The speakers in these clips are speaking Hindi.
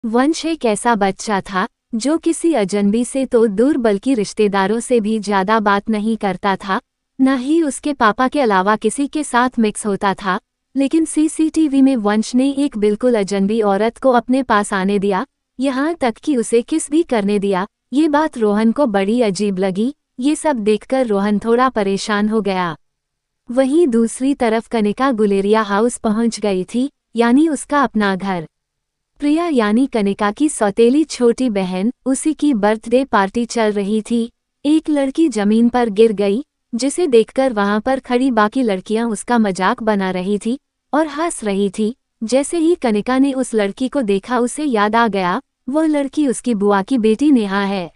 वंश एक ऐसा बच्चा था जो किसी अजनबी से तो दूर बल्कि रिश्तेदारों से भी ज्यादा बात नहीं करता था, न ही उसके पापा के अलावा किसी के साथ मिक्स होता था। लेकिन सीसीटीवी में वंश ने एक बिल्कुल अजनबी औरत को अपने पास आने दिया, यहाँ तक कि उसे किस भी करने दिया। ये बात रोहन को बड़ी अजीब लगी। ये सब देखकर रोहन थोड़ा परेशान हो गया। वहीं दूसरी तरफ कनिका गुलेरिया हाउस पहुंच गई थी, यानी उसका अपना घर। प्रिया यानी कनिका की सौतेली छोटी बहन, उसी की बर्थडे पार्टी चल रही थी। एक लड़की जमीन पर गिर गई, जिसे देखकर वहां पर खड़ी बाकी लड़कियां उसका मजाक बना रही थी और हंस रही थी। जैसे ही कनिका ने उस लड़की को देखा उसे याद आ गया, वो लड़की उसकी बुआ की बेटी नेहा है।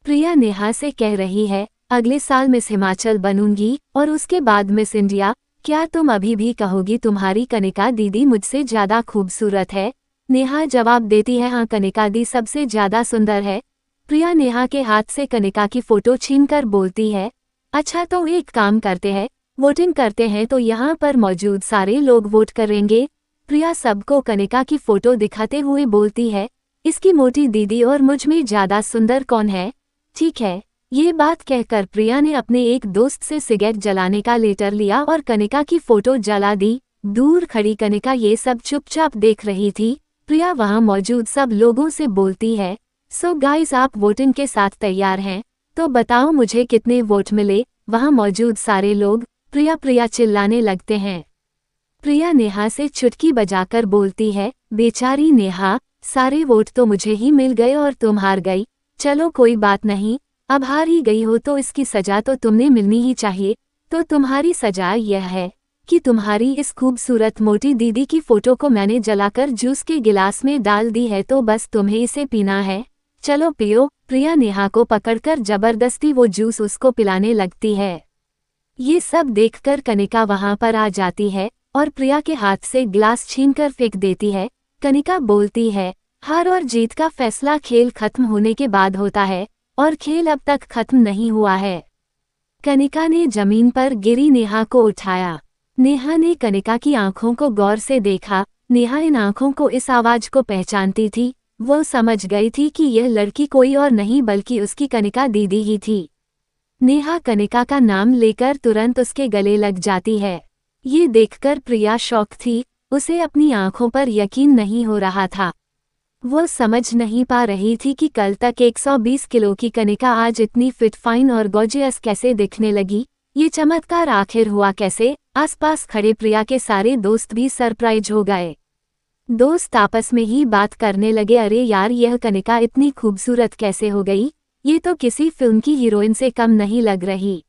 प्रिया नेहा से कह रही है, अगले साल मिस हिमाचल बनूंगी और उसके बाद मिस इंडिया। क्या तुम अभी भी कहोगी तुम्हारी कनिका दीदी मुझसे ज्यादा खूबसूरत है? नेहा जवाब देती है, हाँ कनिका दी सबसे ज्यादा सुंदर है। प्रिया नेहा के हाथ से कनिका की फोटो छीनकर बोलती है, अच्छा तो एक काम करते हैं, वोटिंग करते हैं तो यहाँ पर मौजूद सारे लोग वोट करेंगे। प्रिया सबको कनिका की फोटो दिखाते हुए बोलती है, इसकी मोटी दीदी और मुझ में ज्यादा सुंदर कौन है? ठीक है। ये बात कहकर प्रिया ने अपने एक दोस्त से सिगरेट जलाने का लेटर लिया और कनिका की फोटो जला दी। दूर खड़ी कनिका ये सब चुपचाप देख रही थी। प्रिया वहां मौजूद सब लोगों से बोलती है, सो गाइस आप वोटिंग के साथ तैयार हैं? तो बताओ मुझे कितने वोट मिले? वहां मौजूद सारे लोग प्रिया प्रिया चिल्लाने लगते हैं। प्रिया नेहा से चुटकी बजाकर बोलती है, बेचारी नेहा, सारे वोट तो मुझे ही मिल गए और तुम हार गई। चलो कोई बात नहीं, अब हार ही गई हो तो इसकी सजा तो तुमने मिलनी ही चाहिए। तो तुम्हारी सजा यह है कि तुम्हारी इस खूबसूरत मोटी दीदी की फोटो को मैंने जलाकर जूस के गिलास में डाल दी है, तो बस तुम्हें इसे पीना है। चलो पियो। प्रिया नेहा को पकड़कर जबरदस्ती वो जूस उसको पिलाने लगती है। ये सब देखकर कनिका वहां पर आ जाती है और प्रिया के हाथ से गिलास छीनकर फेंक देती है। कनिका बोलती है, हार और जीत का फैसला खेल खत्म होने के बाद होता है और खेल अब तक खत्म नहीं हुआ है। कनिका ने जमीन पर गिरी नेहा को उठाया। नेहा ने कनिका की आंखों को गौर से देखा। नेहा इन आंखों को, इस आवाज को पहचानती थी। वो समझ गई थी कि यह लड़की कोई और नहीं बल्कि उसकी कनिका दीदी ही थी। नेहा कनिका का नाम लेकर तुरंत उसके गले लग जाती है। ये देखकर प्रिया शॉक थी, उसे अपनी आंखों पर यकीन नहीं हो रहा था। वो समझ नहीं पा रही थी कि कल तक 120 किलो की कनिका आज इतनी फिट फाइन और गॉर्जियस कैसे दिखने लगी। ये चमत्कार आखिर हुआ कैसे? आसपास खड़े प्रिया के सारे दोस्त भी सरप्राइज हो गए। दोस्त आपस में ही बात करने लगे, अरे यार यह कनिका इतनी खूबसूरत कैसे हो गई? ये तो किसी फिल्म की हीरोइन से कम नहीं लग रही।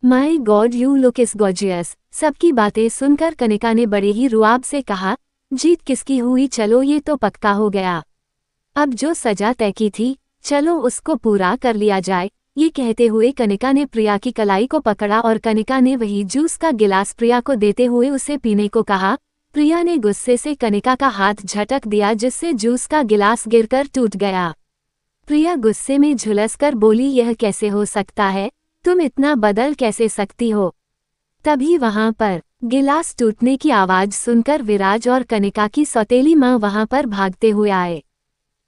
My God you look is gorgeous. सबकी बातें सुनकर कनिका ने बड़े ही रुआब से कहा, जीत किसकी हुई? चलो ये तो पक्का हो गया। अब जो सजा तय की थी, चलो उसको पूरा कर लिया जाए। ये कहते हुए कनिका ने प्रिया की कलाई को पकड़ा और कनिका ने वही जूस का गिलास प्रिया को देते हुए उसे पीने को कहा। प्रिया ने गुस्से से कनिका का हाथ झटक दिया, जिससे जूस का गिलास गिरकर टूट गया। प्रिया गुस्से में झुलसकर बोली, यह कैसे हो सकता है? तुम इतना बदल कैसे सकती हो? तभी वहां पर गिलास टूटने की आवाज सुनकर विराज और कनिका की सौतेली माँ वहां पर भागते हुए आए।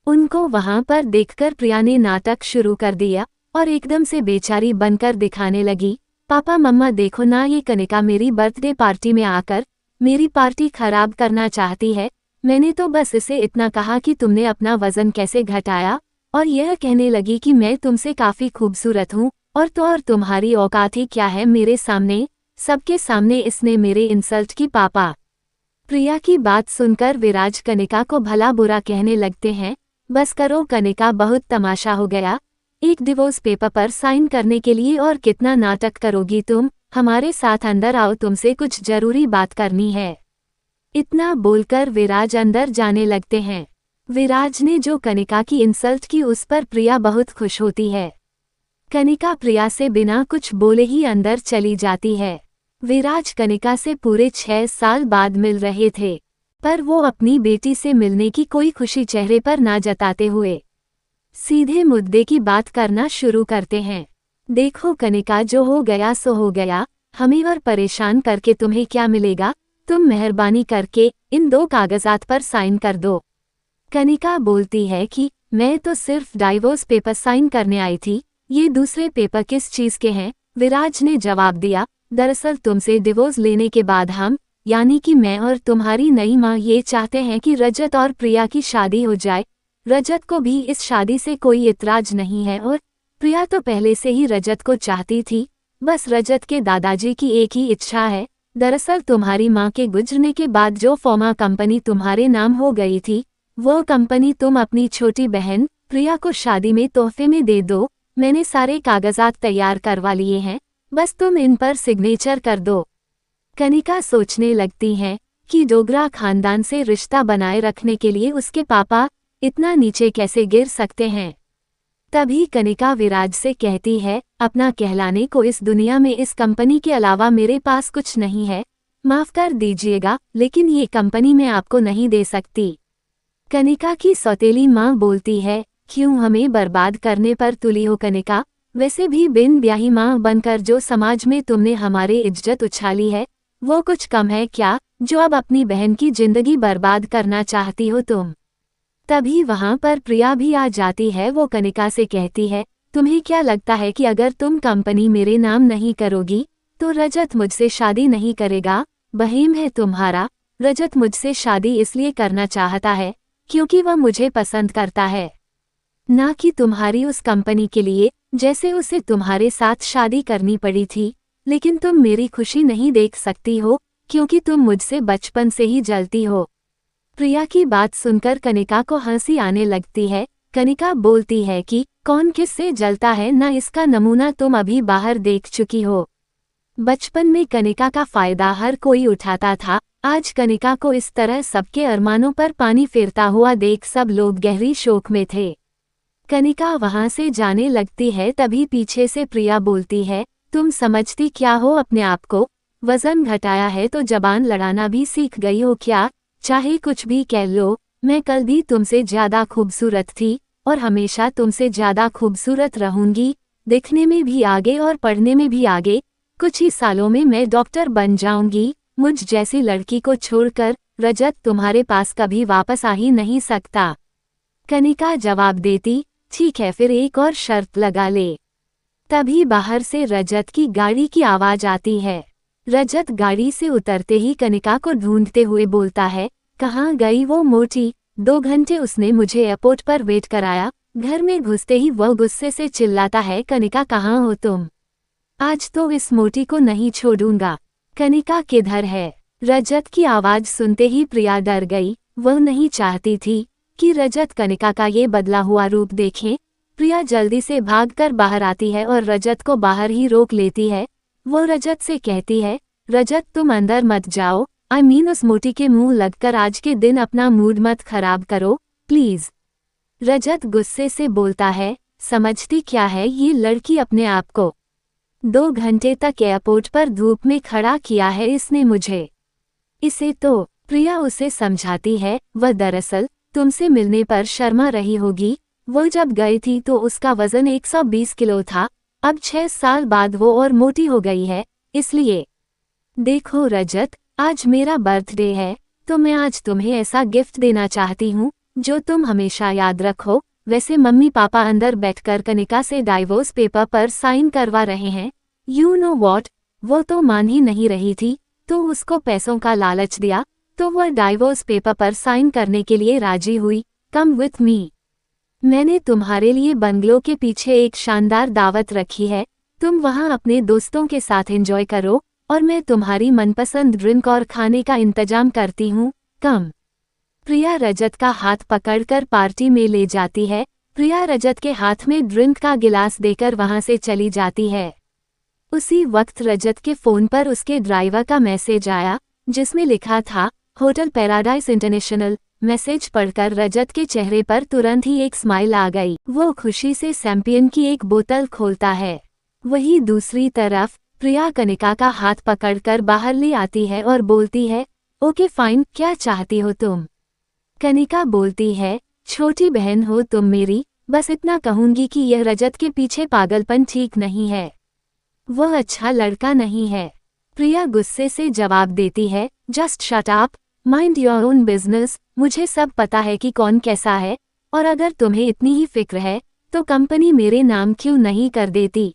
उनको वहां पर देखकर प्रिया ने नाटक शुरू कर दिया और एकदम से बेचारी बनकर दिखाने लगी, पापा मम्मा देखो ना, ये कनिका मेरी बर्थडे पार्टी में आकर मेरी पार्टी खराब करना चाहती है। मैंने तो बस इसे इतना कहा कि तुमने अपना वजन कैसे घटाया, और यह कहने लगी कि मैं तुमसे काफी खूबसूरत हूँ और तुम्हारी औकात ही क्या है मेरे सामने? सबके सामने इसने मेरे इंसल्ट की। पापा। प्रिया की बात सुनकर विराज कनिका को भला बुरा कहने लगते हैं, बस करो कनिका, बहुत तमाशा हो गया। एक डिवोर्स पेपर पर साइन करने के लिए और कितना नाटक करोगी तुम? हमारे साथ अंदर आओ, तुमसे कुछ जरूरी बात करनी है। इतना बोलकर विराज अंदर जाने लगते हैं। विराज ने जो कनिका की इंसल्ट की उस पर प्रिया बहुत खुश होती है। कनिका प्रिया से बिना कुछ बोले ही अंदर चली जाती है। विराज कनिका से पूरे 6 साल बाद मिल रहे थे, पर वो अपनी बेटी से मिलने की कोई खुशी चेहरे पर ना जताते हुए सीधे मुद्दे की बात करना शुरू करते हैं। देखो कनिका, जो हो गया सो हो गया, हमें और परेशान करके तुम्हें क्या मिलेगा? तुम मेहरबानी करके इन 2 कागजात पर साइन कर दो। कनिका बोलती है कि मैं तो सिर्फ डाइवोर्स पेपर साइन करने आई थी, ये दूसरे पेपर किस चीज के हैं? विराज ने जवाब दिया, दरअसल तुमसे डिवोर्स लेने के बाद हम, यानी कि मैं और तुम्हारी नई माँ ये चाहते हैं कि रजत और प्रिया की शादी हो जाए। रजत को भी इस शादी से कोई इतराज नहीं है और प्रिया तो पहले से ही रजत को चाहती थी, बस रजत के दादाजी की एक ही इच्छा है। दरअसल तुम्हारी माँ के गुजरने के बाद जो फार्मा कंपनी तुम्हारे नाम हो गई थी, वो कंपनी तुम अपनी छोटी बहन प्रिया को शादी में तोहफे में दे दो। मैंने सारे कागजात तैयार करवा लिए हैं, बस तुम इन पर सिग्नेचर कर दो। कनिका सोचने लगती है कि डोगरा खानदान से रिश्ता बनाए रखने के लिए उसके पापा इतना नीचे कैसे गिर सकते हैं। तभी कनिका विराज से कहती है, अपना कहलाने को इस दुनिया में इस कंपनी के अलावा मेरे पास कुछ नहीं है, माफ कर दीजिएगा लेकिन ये कंपनी मैं आपको नहीं दे सकती। कनिका की सौतेली माँ बोलती है, क्यों हमें बर्बाद करने पर तुली हो कनिका? वैसे भी बिन ब्याही माँ बनकर जो समाज में तुमने हमारी इज्जत उछाली है, वो कुछ कम है क्या, जो अब अपनी बहन की जिंदगी बर्बाद करना चाहती हो तुम? तभी वहां पर प्रिया भी आ जाती है। वो कनिका से कहती है, तुम्हें क्या लगता है कि अगर तुम कंपनी मेरे नाम नहीं करोगी तो रजत मुझसे शादी नहीं करेगा? बहेम है तुम्हारा। रजत मुझसे शादी इसलिए करना चाहता है क्योंकि वह मुझे पसंद करता है, ना कि तुम्हारी उस कंपनी के लिए, जैसे उसे तुम्हारे साथ शादी करनी पड़ी थी। लेकिन तुम मेरी खुशी नहीं देख सकती हो क्योंकि तुम मुझसे बचपन से ही जलती हो। प्रिया की बात सुनकर कनिका को हंसी आने लगती है। कनिका बोलती है कि कौन किससे जलता है ना, इसका नमूना तुम अभी बाहर देख चुकी हो। बचपन में कनिका का फायदा हर कोई उठाता था, आज कनिका को इस तरह सबके अरमानों पर पानी फेरता हुआ देख सब लोग गहरी शोक में थे। कनिका वहां से जाने लगती है, तभी पीछे से प्रिया बोलती है, तुम समझती क्या हो अपने आप को? वजन घटाया है तो जबान लड़ाना भी सीख गई हो क्या? चाहे कुछ भी कह लो, मैं कल भी तुमसे ज्यादा खूबसूरत थी और हमेशा तुमसे ज्यादा खूबसूरत रहूंगी, दिखने में भी आगे और पढ़ने में भी आगे। कुछ ही सालों में मैं डॉक्टर बन जाऊंगी। मुझ जैसी लड़की को छोड़कर रजत तुम्हारे पास कभी वापस आ ही नहीं सकता। कनिका जवाब देती, ठीक है फिर एक और शर्त लगा ले। तभी बाहर से रजत की गाड़ी की आवाज आती है। रजत गाड़ी से उतरते ही कनिका को ढूंढते हुए बोलता है, कहाँ गई वो मोटी? 2 घंटे उसने मुझे एयरपोर्ट पर वेट कराया। घर में घुसते ही वह गुस्से से चिल्लाता है, कनिका कहाँ हो तुम? आज तो इस मोटी को नहीं छोड़ूंगा। कनिका किधर है? रजत की आवाज सुनते ही प्रिया डर गई। वह नहीं चाहती थी कि रजत कनिका का ये बदला हुआ रूप देखे। प्रिया जल्दी से भागकर बाहर आती है और रजत को बाहर ही रोक लेती है। वो रजत से कहती है, रजत तुम अंदर मत जाओ, आई मीन उस मोटी के मुंह लगकर आज के दिन अपना मूड मत खराब करो प्लीज। रजत गुस्से से बोलता है, समझती क्या है ये लड़की अपने आप को? 2 घंटे तक एयरपोर्ट पर धूप में खड़ा किया है इसने मुझे। इसे तो प्रिया उसे समझाती है, वह दरअसल तुमसे मिलने पर शर्मा रही होगी। वो जब गई थी तो उसका वजन 120 किलो था, अब 6 साल बाद वो और मोटी हो गई है, इसलिए। देखो रजत, आज मेरा बर्थडे है तो मैं आज तुम्हें ऐसा गिफ्ट देना चाहती हूँ जो तुम हमेशा याद रखो। वैसे मम्मी पापा अंदर बैठकर कनिका से डाइवोर्स पेपर पर साइन करवा रहे हैं। यू नो वॉट, वो तो मान ही नहीं रही थी, तो उसको पैसों का लालच दिया तो वह डाइवोर्स पेपर पर साइन करने के लिए राजी हुई। Come with me. मैंने तुम्हारे लिए बंगलो के पीछे एक शानदार दावत रखी है, तुम वहां अपने दोस्तों के साथ एंजॉय करो और मैं तुम्हारी मनपसंद ड्रिंक और खाने का इंतजाम करती हूँ। कम। प्रिया रजत का हाथ पकड़कर पार्टी में ले जाती है। प्रिया रजत के हाथ में ड्रिंक का गिलास देकर वहां से चली जाती है। उसी वक्त रजत के फोन पर उसके ड्राइवर का मैसेज आया जिसमें लिखा था, होटल पैराडाइज इंटरनेशनल। मैसेज पढ़कर रजत के चेहरे पर तुरंत ही एक स्माइल आ गई। वो खुशी से शैंपियन की एक बोतल खोलता है। वहीं दूसरी तरफ प्रिया कनिका का हाथ पकड़कर बाहर ले आती है और बोलती है, ओके फाइन, क्या चाहती हो तुम? कनिका बोलती है, छोटी बहन हो तुम मेरी, बस इतना कहूंगी कि यह रजत के पीछे पागलपन ठीक नहीं है, वह अच्छा लड़का नहीं है। प्रिया गुस्से से जवाब देती है, just shut up, mind your own business. मुझे सब पता है कि कौन कैसा है, और अगर तुम्हें इतनी ही फिक्र है तो कंपनी मेरे नाम क्यों नहीं कर देती?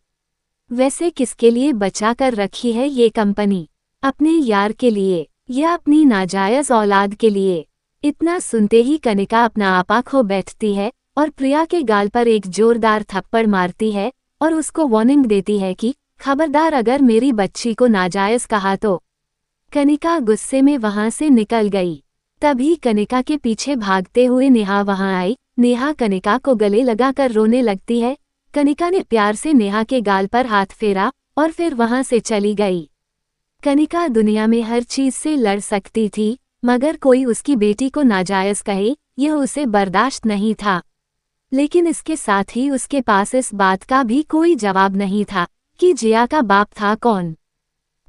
वैसे किसके लिए बचा कर रखी है ये कंपनी? अपने यार के लिए या अपनी नाजायज औलाद के लिए? इतना सुनते ही कनिका अपना आपा खो बैठती है और प्रिया के गाल पर एक जोरदार थप्पड़ मारती है और उसको वार्निंग देती है कि खबरदार अगर मेरी बच्ची को नाजायज कहा तो। कनिका गुस्से में वहां से निकल गई। तभी कनिका के पीछे भागते हुए नेहा वहां आई। नेहा कनिका को गले लगाकर रोने लगती है। कनिका ने प्यार से नेहा के गाल पर हाथ फेरा और फिर वहां से चली गई। कनिका दुनिया में हर चीज से लड़ सकती थी, मगर कोई उसकी बेटी को नाजायज कहे यह उसे बर्दाश्त नहीं था। लेकिन इसके साथ ही उसके पास इस बात का भी कोई जवाब नहीं था कि जिया का बाप था कौन।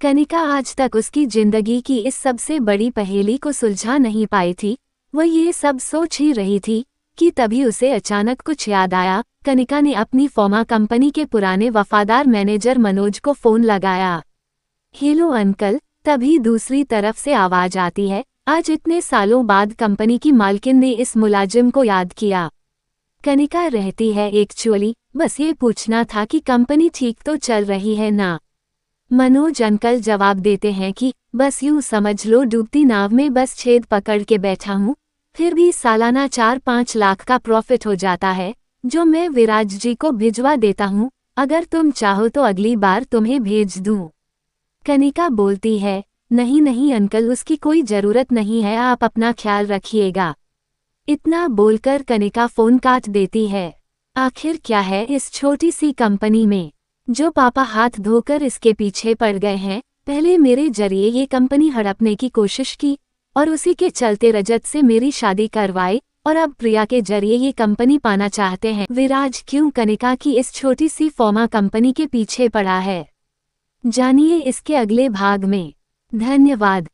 कनिका आज तक उसकी जिंदगी की इस सबसे बड़ी पहेली को सुलझा नहीं पाई थी। वह ये सब सोच ही रही थी कि तभी उसे अचानक कुछ याद आया। कनिका ने अपनी फॉर्मा कंपनी के पुराने वफादार मैनेजर मनोज को फोन लगाया। Hello uncle. तभी दूसरी तरफ से आवाज आती है। आज इतने सालों बाद कंपनी की मालकिन ने इस मुलाजिम को याद किया। कनिका रहती है एक्चुअली बस ये पूछना था कि कंपनी ठीक तो चल रही है ना? मनोज अंकल जवाब देते हैं कि बस यूं समझ लो डूबती नाव में बस छेद पकड़ के बैठा हूँ, फिर भी सालाना 4-5 लाख का प्रॉफिट हो जाता है जो मैं विराज जी को भिजवा देता हूँ। अगर तुम चाहो तो अगली बार तुम्हें भेज दूँ। कनिका बोलती है नहीं नहीं अंकल, उसकी कोई जरूरत नहीं है, आप अपना ख्याल रखिएगा। इतना बोलकर कनिका फोन काट देती है। आखिर क्या है इस छोटी सी कंपनी में जो पापा हाथ धोकर इसके पीछे पड़ गए हैं? पहले मेरे जरिए ये कंपनी हड़पने की कोशिश की और उसी के चलते रजत से मेरी शादी करवाई, और अब प्रिया के जरिए ये कंपनी पाना चाहते हैं। विराज क्यों कनिका की इस छोटी सी फॉर्मा कंपनी के पीछे पड़ा है? जानिए इसके अगले भाग में। धन्यवाद।